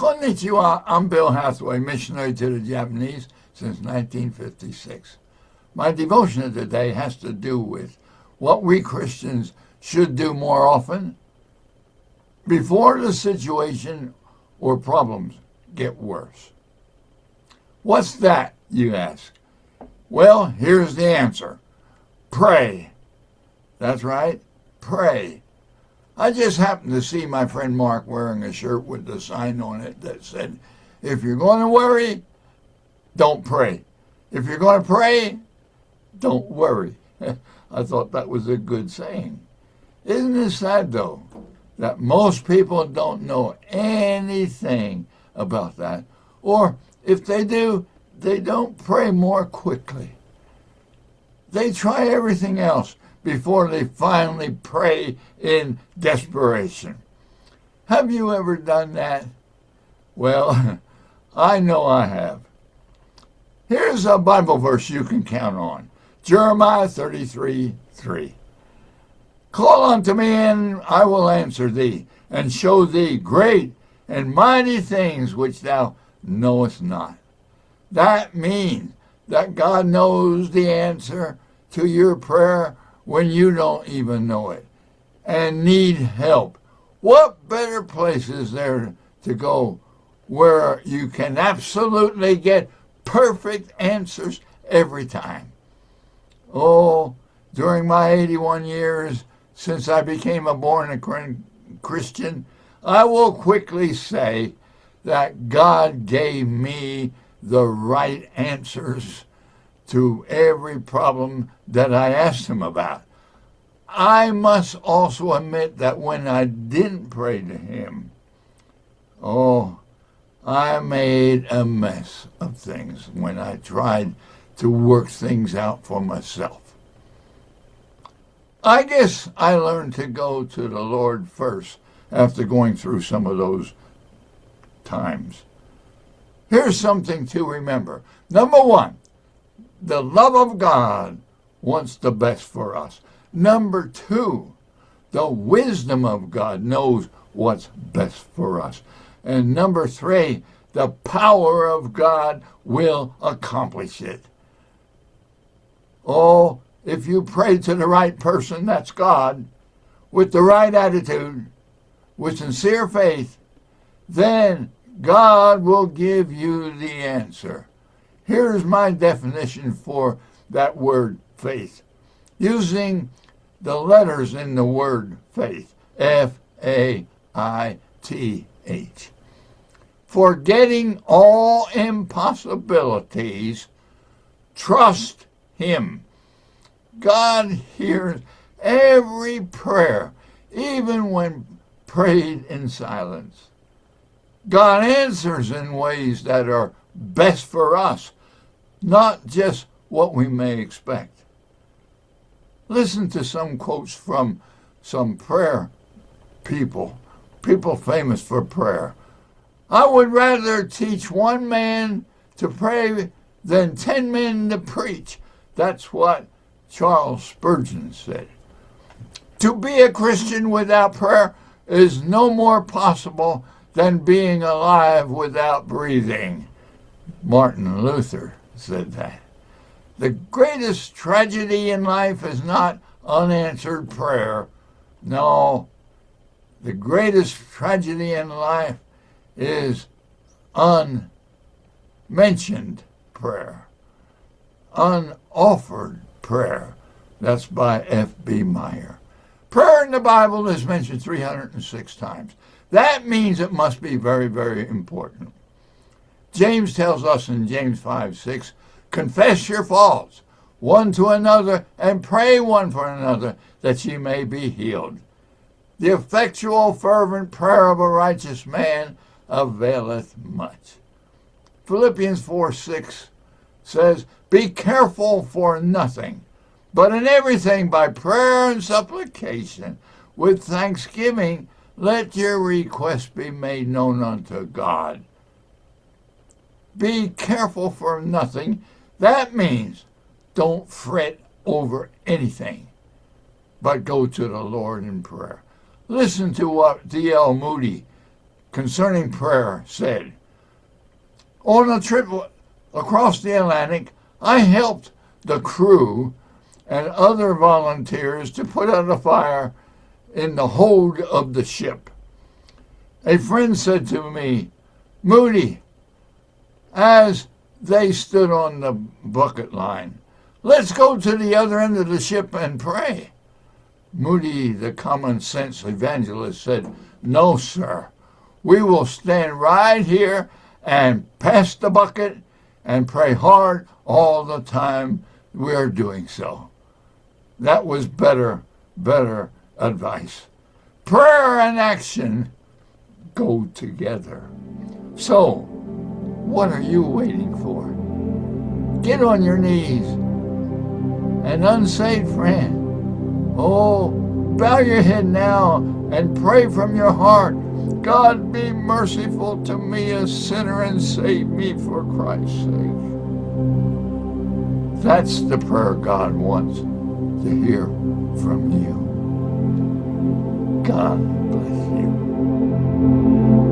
Konnichiwa, I'm Bill Hathaway, missionary to the Japanese since 1956. My devotion of today has to do with what we Christians should do more often before the situation or problems get worse. What's that, you ask? Well, here's the answer. Pray. That's right, pray. I just happened to see my friend Mark wearing a shirt with a sign on it that said, if you're going to worry, don't pray. If you're going to pray, don't worry. I thought that was a good saying. Isn't it sad, though, that most people don't know anything about that? Or if they do, they don't pray more quickly. They try everything else before they finally pray in desperation. Have you ever done that? Well, I know I have. Here's a Bible verse you can count on. Jeremiah 33:3. Call unto me, and I will answer thee, and show thee great and mighty things which thou knowest not. That means that God knows the answer to your prayer when you don't even know it and need help. What better place is there to go where you can absolutely get perfect answers every time? Oh, during my 81 years since I became a born-again Christian, I will quickly say that God gave me the right answers to every problem that I asked him about. I must also admit that when I didn't pray to him, I made a mess of things when I tried to work things out for myself. I guess I learned to go to the Lord first after going through some of those times. Here's something to remember. Number one, the love of God wants the best for us. Number two, the wisdom of God knows what's best for us. And number three, the power of God will accomplish it. Oh, if you pray to the right person, that's God, with the right attitude, with sincere faith, then God will give you the answer. Here's my definition for that word faith, using the letters in the word faith, F-A-I-T-H. Forgetting all impossibilities, trust him. God hears every prayer, even when prayed in silence. God answers in ways that are best for us, not just what we may expect. Listen to some quotes from some prayer people famous for prayer. I would rather teach one man to pray than 10 men to preach. That's what Charles Spurgeon said. To be a Christian without prayer is no more possible than being alive without breathing. Martin Luther said that. The greatest tragedy in life is not unanswered prayer. No, the greatest tragedy in life is unmentioned prayer, unoffered prayer. That's by F.B. Meyer. Prayer in the Bible is mentioned 306 times. That means it must be very, very important. James tells us in James 5:6, confess your faults one to another and pray one for another that ye may be healed. The effectual, fervent prayer of a righteous man availeth much. Philippians 4:6 says, be careful for nothing, but in everything by prayer and supplication, with thanksgiving, let your requests be made known unto God. Be careful for nothing. That means don't fret over anything, but go to the Lord in prayer. Listen to what D.L. Moody concerning prayer said, on a trip across the Atlantic, I helped the crew and other volunteers to put out a fire in the hold of the ship. A friend said to me, Moody, as they stood on the bucket line, let's go to the other end of the ship and pray. Moody, the common sense evangelist, said, no, sir. We will stand right here and pass the bucket and pray hard all the time we are doing so. That was better advice. Prayer and action go together. So, what are you waiting for? Get on your knees. An unsaved friend, bow your head now and pray from your heart. God, be merciful to me, a sinner, and save me for Christ's sake. That's the prayer God wants to hear from you. God bless you.